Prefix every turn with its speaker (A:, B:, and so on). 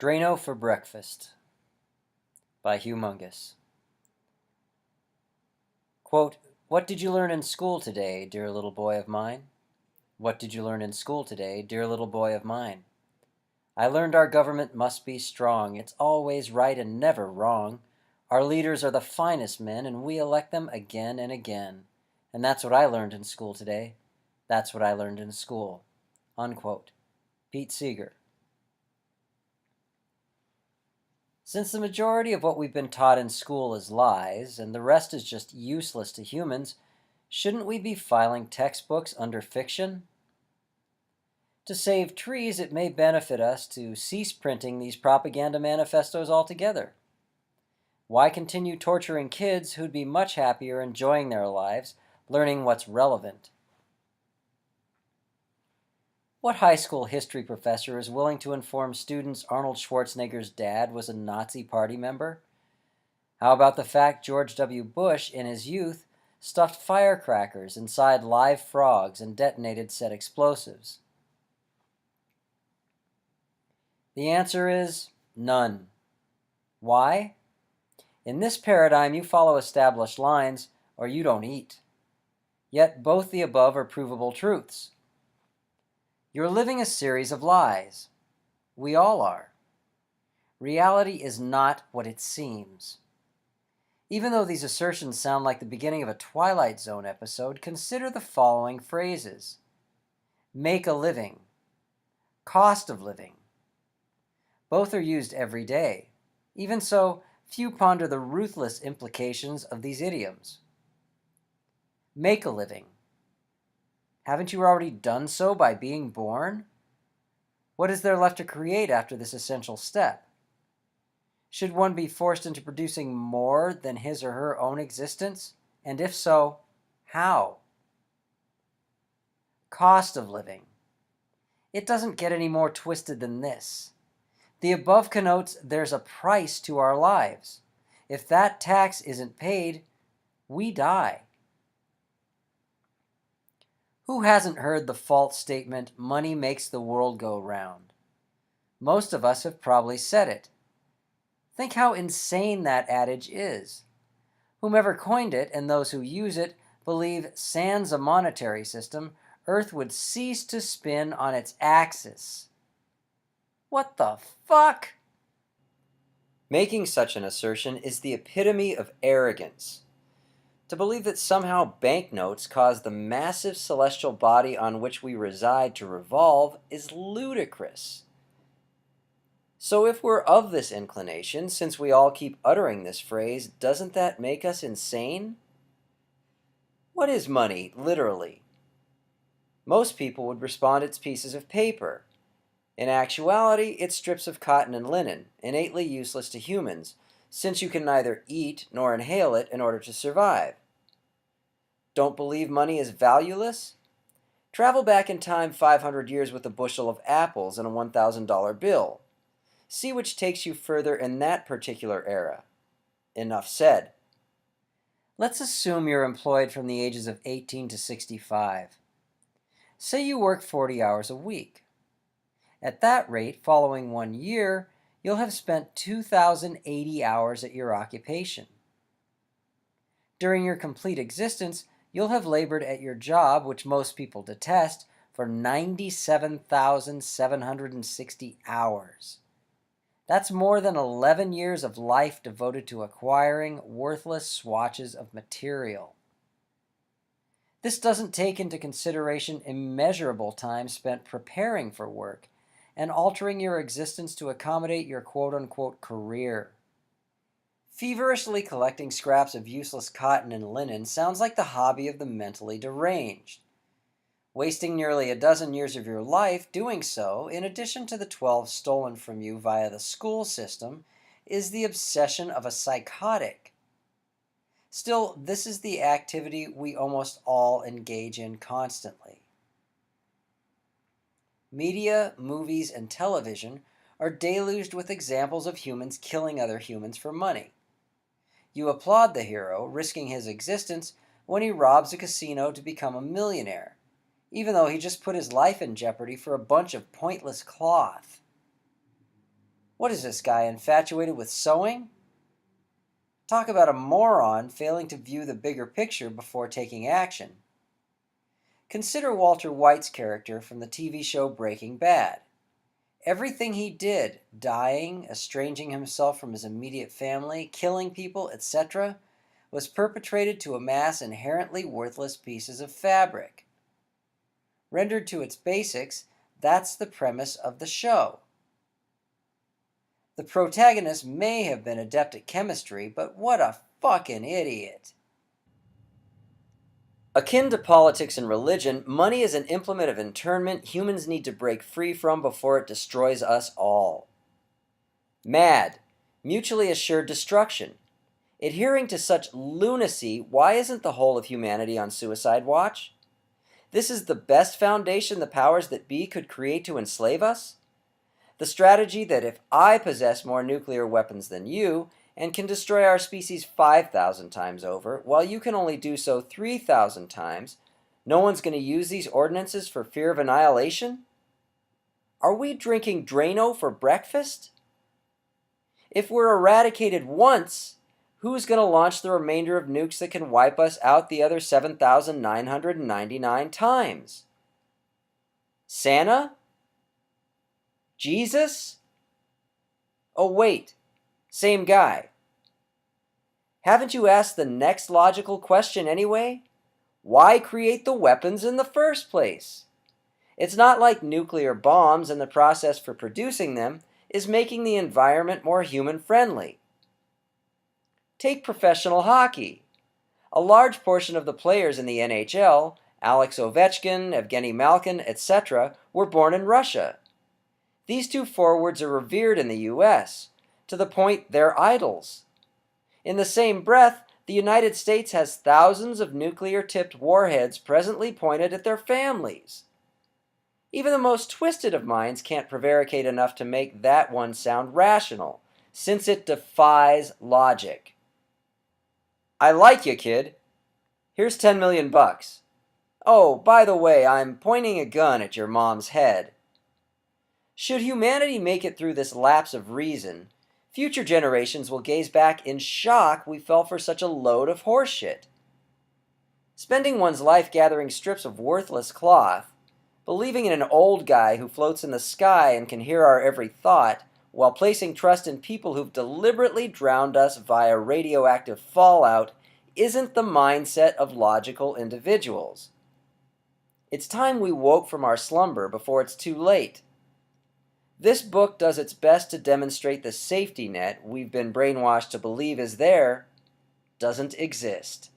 A: Drano for Breakfast by Humongous. Quote, "What did you learn in school today, dear little boy of mine? What did you learn in school today, dear little boy of mine? I learned our government must be strong. It's always right and never wrong. Our leaders are the finest men, and we elect them again and again. And that's what I learned in school today. That's what I learned in school." Unquote. Pete Seeger. Since the majority of what we've been taught in school is lies, and the rest is just useless to humans, shouldn't we be filing textbooks under fiction? To save trees, it may benefit us to cease printing these propaganda manifestos altogether. Why continue torturing kids who'd be much happier enjoying their lives, learning what's relevant? What high school history professor is willing to inform students Arnold Schwarzenegger's dad was a Nazi party member? How about the fact George W. Bush, in his youth, stuffed firecrackers inside live frogs and detonated said explosives? The answer is none. Why? In this paradigm, you follow established lines, or you don't eat. Yet both the above are provable truths. You're living a series of lies. We all are. Reality is not what it seems. Even though these assertions sound like the beginning of a Twilight Zone episode, consider the following phrases: make a living, cost of living. Both are used every day. Even so, few ponder the ruthless implications of these idioms. Make a living. Haven't you already done so by being born? What is there left to create after this essential step? Should one be forced into producing more than his or her own existence? And if so, how? Cost of living. It doesn't get any more twisted than this. The above connotes there's a price to our lives. If that tax isn't paid, we die. Who hasn't heard the false statement, "money makes the world go round"? Most of us have probably said it. Think how insane that adage is. Whomever coined it and those who use it believe sans a monetary system, Earth would cease to spin on its axis. What the fuck? Making such an assertion is the epitome of arrogance. To believe that somehow banknotes cause the massive celestial body on which we reside to revolve is ludicrous. So if we're of this inclination, since we all keep uttering this phrase, doesn't that make us insane? What is money, literally? Most people would respond it's pieces of paper. In actuality, it's strips of cotton and linen, innately useless to humans, since you can neither eat nor inhale it in order to survive. Don't believe money is valueless? Travel back in time 500 years with a bushel of apples and a $1,000 bill. See which takes you further in that particular era. Enough said. Let's assume you're employed from the ages of 18 to 65. Say you work 40 hours a week. At that rate, following 1 year, you'll have spent 2,080 hours at your occupation. During your complete existence, you'll have labored at your job, which most people detest, for 97,760 hours. That's more than 11 years of life devoted to acquiring worthless swatches of material. This doesn't take into consideration immeasurable time spent preparing for work and altering your existence to accommodate your quote-unquote career. Feverishly collecting scraps of useless cotton and linen sounds like the hobby of the mentally deranged. Wasting nearly a dozen years of your life doing so, in addition to the 12 stolen from you via the school system, is the obsession of a psychotic. Still, this is the activity we almost all engage in constantly. Media, movies, and television are deluged with examples of humans killing other humans for money. You applaud the hero, risking his existence when he robs a casino to become a millionaire, even though he just put his life in jeopardy for a bunch of pointless cloth. What is this guy, infatuated with sewing? Talk about a moron failing to view the bigger picture before taking action. Consider Walter White's character from the TV show Breaking Bad. Everything he did, dying, estranging himself from his immediate family, killing people, etc., was perpetrated to amass inherently worthless pieces of fabric. Rendered to its basics, that's the premise of the show. The protagonist may have been adept at chemistry, but what a fucking idiot. Akin to politics and religion, money is an implement of internment humans need to break free from before it destroys us all. Mad, mutually assured destruction. Adhering to such lunacy, why isn't the whole of humanity on suicide watch? This is the best foundation the powers that be could create to enslave us? The strategy that if I possess more nuclear weapons than you, and can destroy our species 5,000 times over, while you can only do so 3,000 times, no one's going to use these ordinances for fear of annihilation? Are we drinking Drano for breakfast? If we're eradicated once, who's going to launch the remainder of nukes that can wipe us out the other 7,999 times? Santa? Jesus? Oh wait, same guy. Haven't you asked the next logical question anyway? Why create the weapons in the first place? It's not like nuclear bombs and the process for producing them is making the environment more human-friendly. Take professional hockey. A large portion of the players in the NHL, Alex Ovechkin, Evgeny Malkin, etc., were born in Russia. These two forwards are revered in the U.S., to the point they're idols. In the same breath, the United States has thousands of nuclear-tipped warheads presently pointed at their families. Even the most twisted of minds can't prevaricate enough to make that one sound rational, since it defies logic. I like you, kid. Here's 10 million bucks. Oh, by the way, I'm pointing a gun at your mom's head. Should humanity make it through this lapse of reason, future generations will gaze back in shock we fell for such a load of horseshit. Spending one's life gathering strips of worthless cloth, believing in an old guy who floats in the sky and can hear our every thought, while placing trust in people who've deliberately drowned us via radioactive fallout, isn't the mindset of logical individuals. It's time we woke from our slumber before it's too late. This book does its best to demonstrate the safety net we've been brainwashed to believe is there doesn't exist.